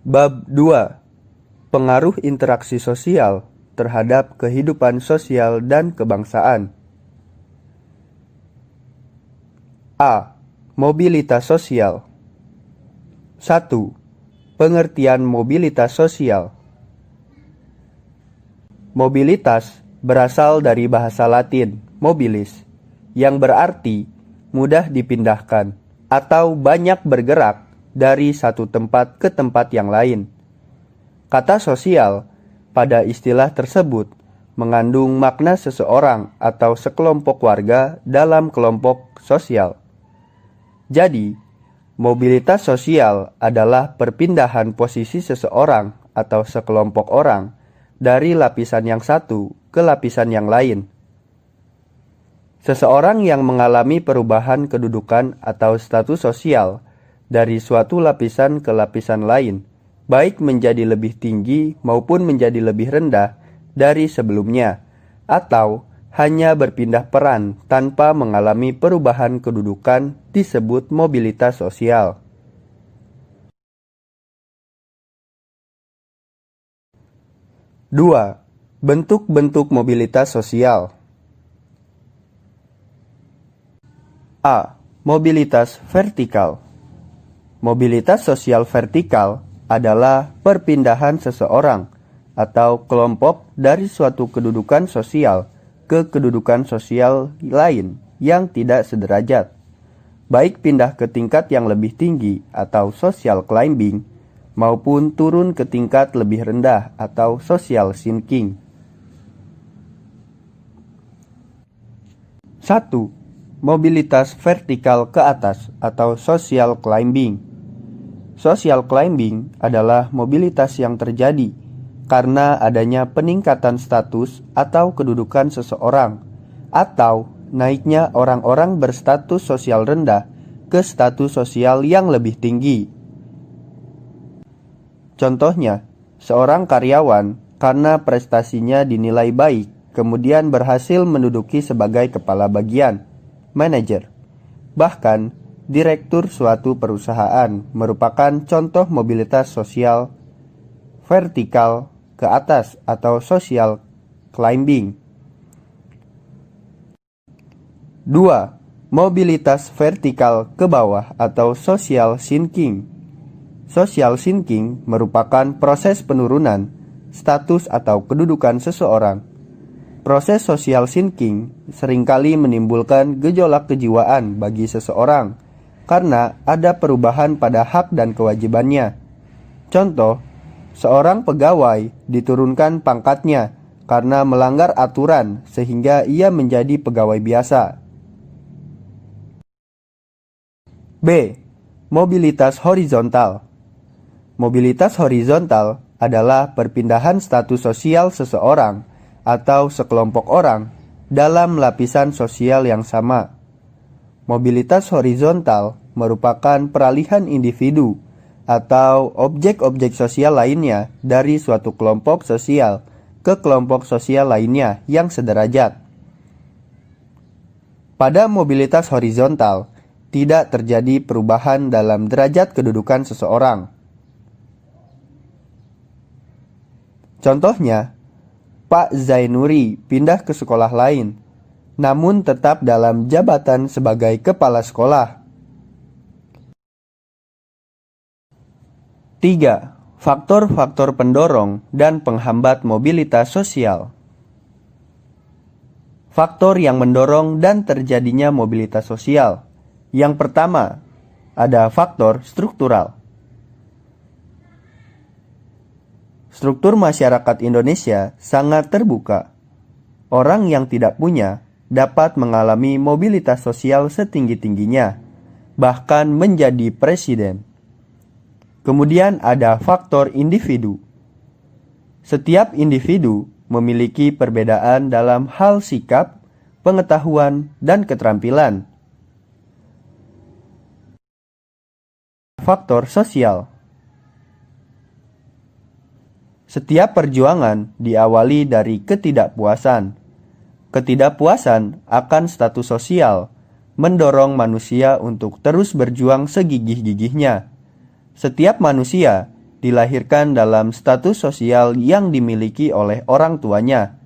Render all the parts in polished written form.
Bab 2. Pengaruh interaksi sosial terhadap kehidupan sosial dan kebangsaan. A. Mobilitas sosial. 1. Pengertian mobilitas sosial. Mobilitas berasal dari bahasa Latin mobilis, yang berarti mudah dipindahkan atau banyak bergerak dari satu tempat ke tempat yang lain. Kata sosial pada istilah tersebut mengandung makna seseorang atau sekelompok warga dalam kelompok sosial. Jadi, mobilitas sosial adalah perpindahan posisi seseorang atau sekelompok orang dari lapisan yang satu ke lapisan yang lain. Seseorang yang mengalami perubahan kedudukan atau status sosial dari suatu lapisan ke lapisan lain, baik menjadi lebih tinggi maupun menjadi lebih rendah dari sebelumnya, atau hanya berpindah peran tanpa mengalami perubahan kedudukan disebut mobilitas sosial. Dua, bentuk-bentuk mobilitas sosial. A. Mobilitas vertikal. Mobilitas sosial vertikal adalah perpindahan seseorang atau kelompok dari suatu kedudukan sosial ke kedudukan sosial lain yang tidak sederajat, baik pindah ke tingkat yang lebih tinggi atau social climbing, maupun turun ke tingkat lebih rendah atau social sinking. 1. Mobilitas vertikal ke atas atau social climbing. Social climbing adalah mobilitas yang terjadi karena adanya peningkatan status atau kedudukan seseorang atau naiknya orang-orang berstatus sosial rendah ke status sosial yang lebih tinggi. Contohnya, seorang karyawan karena prestasinya dinilai baik kemudian berhasil menduduki sebagai kepala bagian, manajer. Bahkan, direktur suatu perusahaan merupakan contoh mobilitas sosial vertikal ke atas atau social climbing. 2. Mobilitas vertikal ke bawah atau social sinking. Social sinking merupakan proses penurunan status atau kedudukan seseorang. Proses social sinking seringkali menimbulkan gejolak kejiwaan bagi seseorang karena ada perubahan pada hak dan kewajibannya. Contoh, seorang pegawai diturunkan pangkatnya karena melanggar aturan sehingga ia menjadi pegawai biasa. B. Mobilitas horizontal. Mobilitas horizontal adalah perpindahan status sosial seseorang atau sekelompok orang dalam lapisan sosial yang sama. Mobilitas horizontal merupakan peralihan individu atau objek-objek sosial lainnya dari suatu kelompok sosial ke kelompok sosial lainnya yang sederajat. Pada mobilitas horizontal, tidak terjadi perubahan dalam derajat kedudukan seseorang. Contohnya, Pak Zainuri pindah ke sekolah lain, namun tetap dalam jabatan sebagai kepala sekolah. 3. Faktor-faktor pendorong dan penghambat mobilitas sosial. Faktor yang mendorong dan terjadinya mobilitas sosial. Yang pertama, ada faktor struktural. Struktur masyarakat Indonesia sangat terbuka. Orang yang tidak punya dapat mengalami mobilitas sosial setinggi-tingginya, bahkan menjadi presiden. Kemudian ada faktor individu. Setiap individu memiliki perbedaan dalam hal sikap, pengetahuan, dan keterampilan. Faktor sosial. Setiap perjuangan diawali dari ketidakpuasan. Ketidakpuasan akan status sosial mendorong manusia untuk terus berjuang segigih-gigihnya. Setiap manusia dilahirkan dalam status sosial yang dimiliki oleh orang tuanya.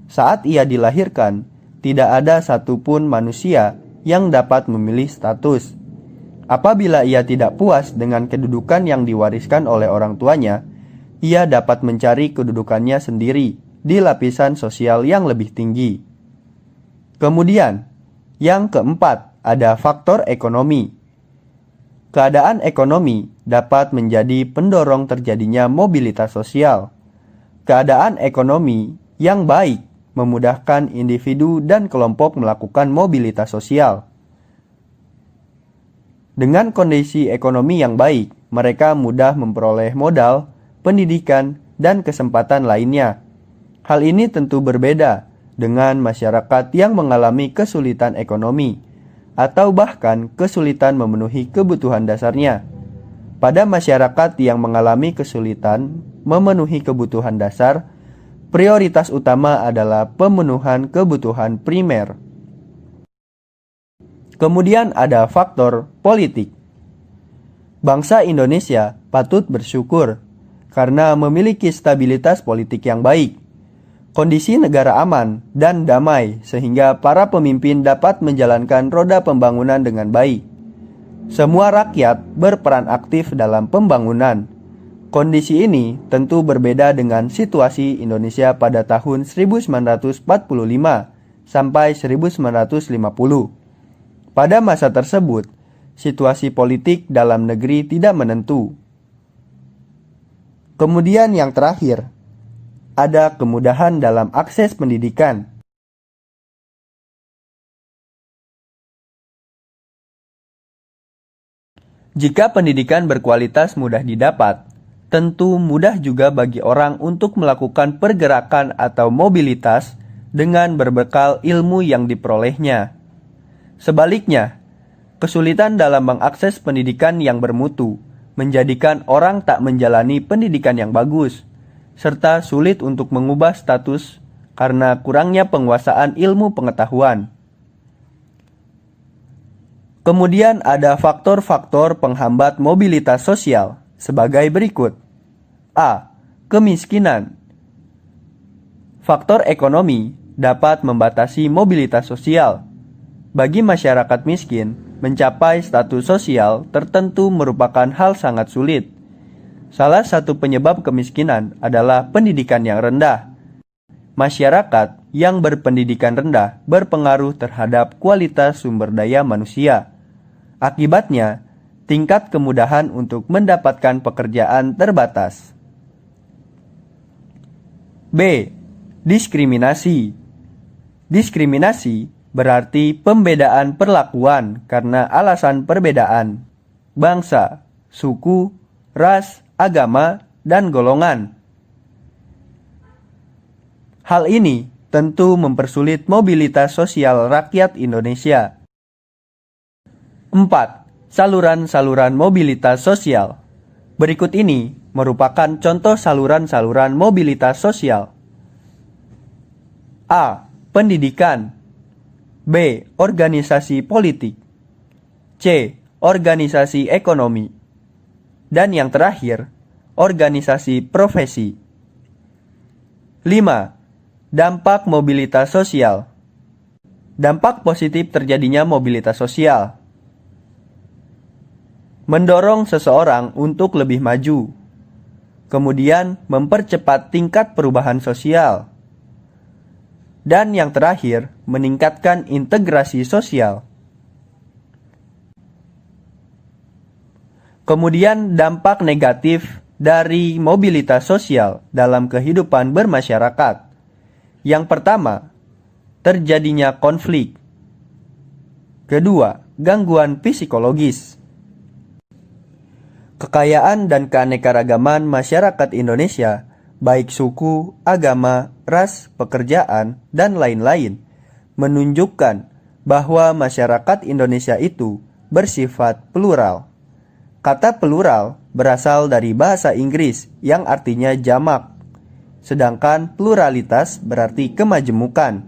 Saat ia dilahirkan, tidak ada satupun manusia yang dapat memilih status. Apabila ia tidak puas dengan kedudukan yang diwariskan oleh orang tuanya, ia dapat mencari kedudukannya sendiri di lapisan sosial yang lebih tinggi. Kemudian, yang keempat, ada faktor ekonomi. Keadaan ekonomi dapat menjadi pendorong terjadinya mobilitas sosial. Keadaan ekonomi yang baik memudahkan individu dan kelompok melakukan mobilitas sosial. Dengan kondisi ekonomi yang baik, mereka mudah memperoleh modal, pendidikan, dan kesempatan lainnya. Hal ini tentu berbeda dengan masyarakat yang mengalami kesulitan ekonomi atau bahkan kesulitan memenuhi kebutuhan dasarnya. Pada masyarakat yang mengalami kesulitan memenuhi kebutuhan dasar, prioritas utama adalah pemenuhan kebutuhan primer. Kemudian ada faktor politik. Bangsa Indonesia patut bersyukur karena memiliki stabilitas politik yang baik. Kondisi negara aman dan damai sehingga para pemimpin dapat menjalankan roda pembangunan dengan baik. Semua rakyat berperan aktif dalam pembangunan. Kondisi ini tentu berbeda dengan situasi Indonesia pada tahun 1945 sampai 1950. Pada masa tersebut, situasi politik dalam negeri tidak menentu. Kemudian yang terakhir, ada kemudahan dalam akses pendidikan. Jika pendidikan berkualitas mudah didapat, tentu mudah juga bagi orang untuk melakukan pergerakan atau mobilitas dengan berbekal ilmu yang diperolehnya. Sebaliknya, kesulitan dalam mengakses pendidikan yang bermutu menjadikan orang tak menjalani pendidikan yang bagus, serta sulit untuk mengubah status karena kurangnya penguasaan ilmu pengetahuan. Kemudian ada faktor-faktor penghambat mobilitas sosial sebagai berikut. A. Kemiskinan. Faktor ekonomi dapat membatasi mobilitas sosial. Bagi masyarakat miskin, mencapai status sosial tertentu merupakan hal sangat sulit. Salah satu penyebab kemiskinan adalah pendidikan yang rendah. Masyarakat yang berpendidikan rendah berpengaruh terhadap kualitas sumber daya manusia. Akibatnya, tingkat kemudahan untuk mendapatkan pekerjaan terbatas. B. Diskriminasi. Diskriminasi berarti pembedaan perlakuan karena alasan perbedaan bangsa, suku, ras, agama, dan golongan. Hal ini tentu mempersulit mobilitas sosial rakyat Indonesia. 4. Saluran-saluran mobilitas sosial. Berikut ini merupakan contoh saluran-saluran mobilitas sosial. A. Pendidikan. B. Organisasi politik. C. Organisasi ekonomi. Dan yang terakhir, organisasi profesi. 5. Dampak mobilitas sosial. Dampak positif terjadinya mobilitas sosial. Mendorong seseorang untuk lebih maju. Kemudian mempercepat tingkat perubahan sosial. Dan yang terakhir, meningkatkan integrasi sosial. Kemudian dampak negatif dari mobilitas sosial dalam kehidupan bermasyarakat. Yang pertama, terjadinya konflik. Kedua, gangguan psikologis. Kekayaan dan keanekaragaman masyarakat Indonesia, baik suku, agama, ras, pekerjaan, dan lain-lain, menunjukkan bahwa masyarakat Indonesia itu bersifat plural. Kata plural berasal dari bahasa Inggris yang artinya jamak, sedangkan pluralitas berarti kemajemukan.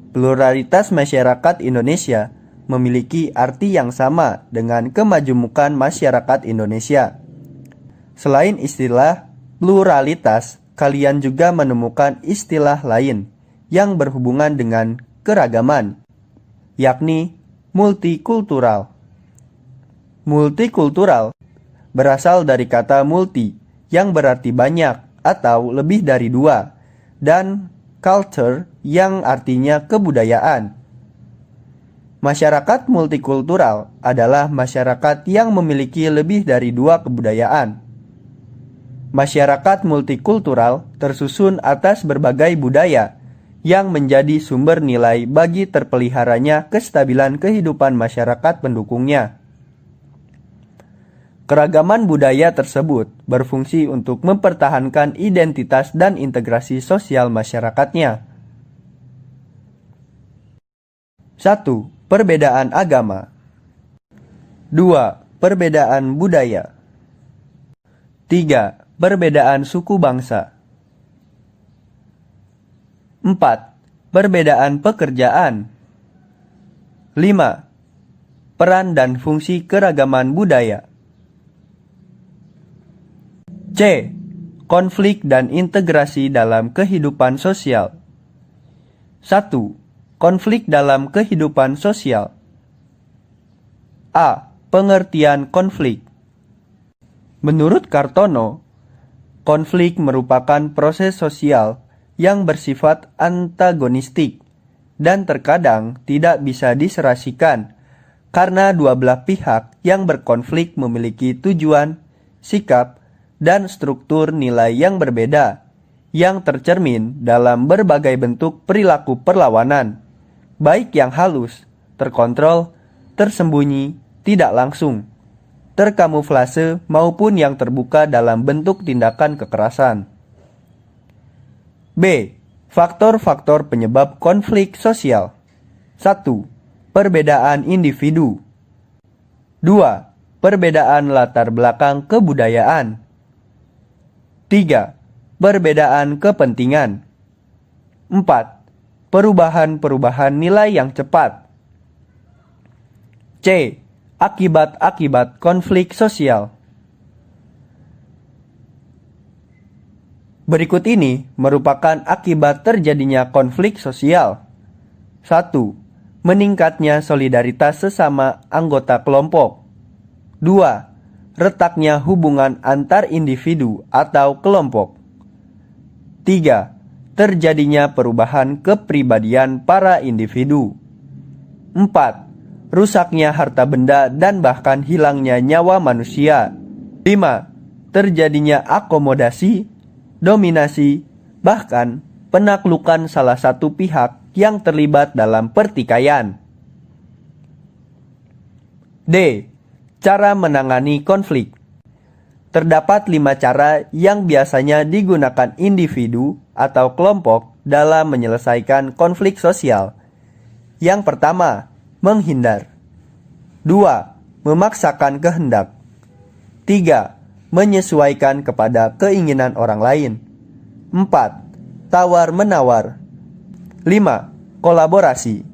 Pluralitas masyarakat Indonesia memiliki arti yang sama dengan kemajemukan masyarakat Indonesia. Selain istilah pluralitas, kalian juga menemukan istilah lain yang berhubungan dengan keragaman, yakni multikultural. Multikultural berasal dari kata multi yang berarti banyak atau lebih dari dua, dan culture yang artinya kebudayaan. Masyarakat multikultural adalah masyarakat yang memiliki lebih dari dua kebudayaan. Masyarakat multikultural tersusun atas berbagai budaya yang menjadi sumber nilai bagi terpeliharanya kestabilan kehidupan masyarakat pendukungnya. Keragaman budaya tersebut berfungsi untuk mempertahankan identitas dan integrasi sosial masyarakatnya. 1. Perbedaan agama. 2. Perbedaan budaya. 3. Perbedaan suku bangsa. 4. Perbedaan pekerjaan. 5. Peran dan fungsi keragaman budaya. C. Konflik dan integrasi dalam kehidupan sosial. 1. Konflik dalam kehidupan sosial. A. Pengertian konflik. Menurut Kartono, konflik merupakan proses sosial yang bersifat antagonistik dan terkadang tidak bisa diserasikan karena dua belah pihak yang berkonflik memiliki tujuan, sikap, dan struktur nilai yang berbeda, yang tercermin dalam berbagai bentuk perilaku perlawanan, baik yang halus, terkontrol, tersembunyi, tidak langsung, terkamuflase maupun yang terbuka dalam bentuk tindakan kekerasan. B. Faktor-faktor penyebab konflik sosial. 1. Perbedaan individu. 2. Perbedaan latar belakang kebudayaan. 3. Perbedaan kepentingan. 4. Perubahan-perubahan nilai yang cepat. C. Akibat-akibat konflik sosial. Berikut ini merupakan akibat terjadinya konflik sosial. 1. Meningkatnya solidaritas sesama anggota kelompok. 2. Retaknya hubungan antar individu atau kelompok. 3. Terjadinya perubahan kepribadian para individu. 4. Rusaknya harta benda dan bahkan hilangnya nyawa manusia. 5. Terjadinya akomodasi, dominasi, bahkan penaklukan salah satu pihak yang terlibat dalam pertikaian. D. Cara menangani konflik. Terdapat 5 cara yang biasanya digunakan individu atau kelompok dalam menyelesaikan konflik sosial. Yang pertama, menghindar. 2. Memaksakan kehendak. 3. Menyesuaikan kepada keinginan orang lain. 4. Tawar-menawar. 5. Kolaborasi.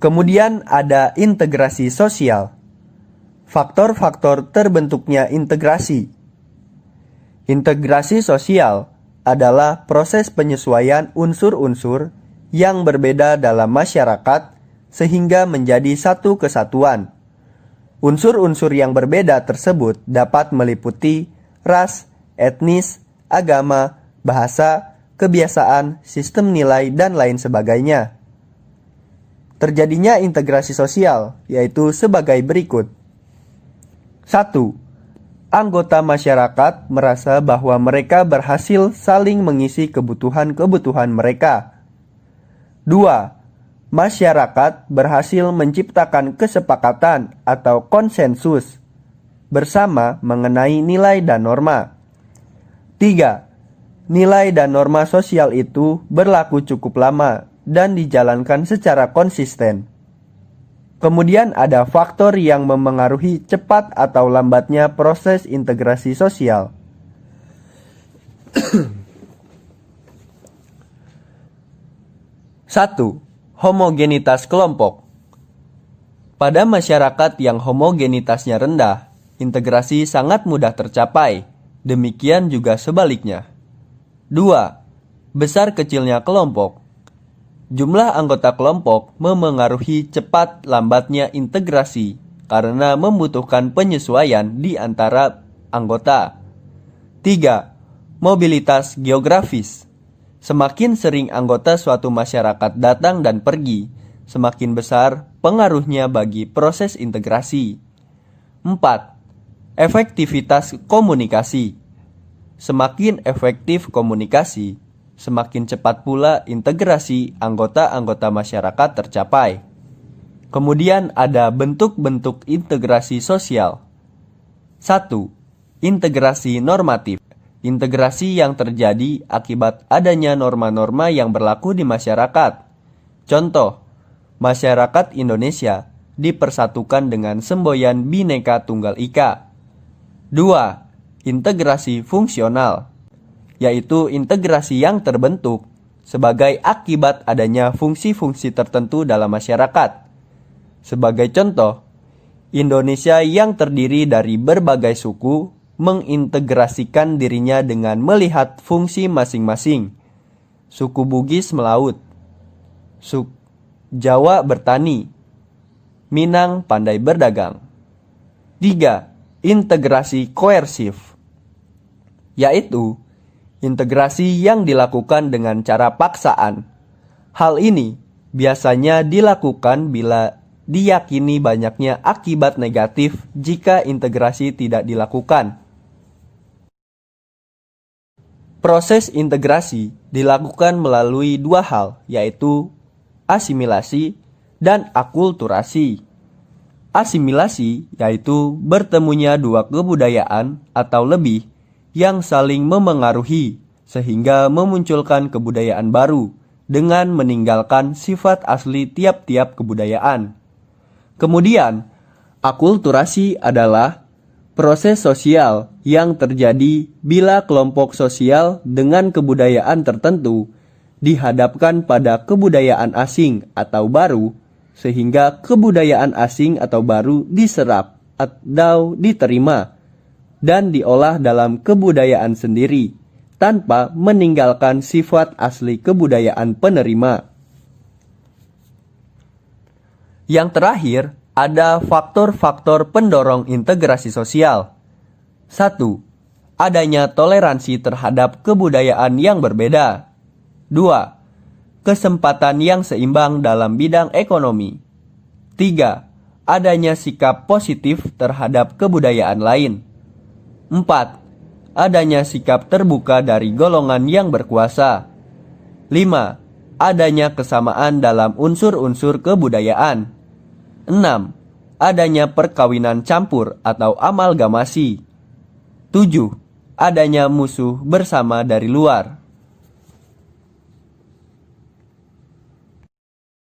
Kemudian ada integrasi sosial. Faktor-faktor terbentuknya integrasi. Integrasi sosial adalah proses penyesuaian unsur-unsur yang berbeda dalam masyarakat sehingga menjadi satu kesatuan. Unsur-unsur yang berbeda tersebut dapat meliputi ras, etnis, agama, bahasa, kebiasaan, sistem nilai, dan lain sebagainya. Terjadinya integrasi sosial yaitu sebagai berikut. 1. Anggota masyarakat merasa bahwa mereka berhasil saling mengisi kebutuhan-kebutuhan mereka. 2. Masyarakat berhasil menciptakan kesepakatan atau konsensus bersama mengenai nilai dan norma. 3. Nilai dan norma sosial itu berlaku cukup lama dan dijalankan secara konsisten. Kemudian ada faktor yang memengaruhi cepat atau lambatnya proses integrasi sosial. 1. Homogenitas kelompok. Pada masyarakat yang homogenitasnya rendah, integrasi sangat mudah tercapai. Demikian juga sebaliknya. 2. Besar kecilnya kelompok. Jumlah anggota kelompok memengaruhi cepat lambatnya integrasi karena membutuhkan penyesuaian di antara anggota. 3. Mobilitas geografis. Semakin sering anggota suatu masyarakat datang dan pergi, semakin besar pengaruhnya bagi proses integrasi. 4. Efektivitas komunikasi. Semakin efektif komunikasi, semakin cepat pula integrasi anggota-anggota masyarakat tercapai. Kemudian ada bentuk-bentuk integrasi sosial. 1. Integrasi normatif. Integrasi yang terjadi akibat adanya norma-norma yang berlaku di masyarakat. Contoh, masyarakat Indonesia dipersatukan dengan semboyan Bhinneka Tunggal Ika. 2. Integrasi fungsional, yaitu integrasi yang terbentuk sebagai akibat adanya fungsi-fungsi tertentu dalam masyarakat. Sebagai contoh, Indonesia yang terdiri dari berbagai suku mengintegrasikan dirinya dengan melihat fungsi masing-masing. Suku Bugis melaut, suku Jawa bertani, Minang pandai berdagang. 3. Integrasi koersif, yaitu integrasi yang dilakukan dengan cara paksaan. Hal ini biasanya dilakukan bila diyakini banyaknya akibat negatif jika integrasi tidak dilakukan. Proses integrasi dilakukan melalui dua hal, yaitu asimilasi dan akulturasi. Asimilasi yaitu bertemunya dua kebudayaan atau lebih yang saling memengaruhi sehingga memunculkan kebudayaan baru dengan meninggalkan sifat asli tiap-tiap kebudayaan. Kemudian, akulturasi adalah proses sosial yang terjadi bila kelompok sosial dengan kebudayaan tertentu dihadapkan pada kebudayaan asing atau baru, sehingga kebudayaan asing atau baru diserap atau diterima dan diolah dalam kebudayaan sendiri tanpa meninggalkan sifat asli kebudayaan penerima. Yang terakhir, ada faktor-faktor pendorong integrasi sosial. 1. Adanya toleransi terhadap kebudayaan yang berbeda. 2. Kesempatan yang seimbang dalam bidang ekonomi. 3. Adanya sikap positif terhadap kebudayaan lain. 4. Adanya sikap terbuka dari golongan yang berkuasa. 5. Adanya kesamaan dalam unsur-unsur kebudayaan. 6. Adanya perkawinan campur atau amalgamasi. 7. Adanya musuh bersama dari luar.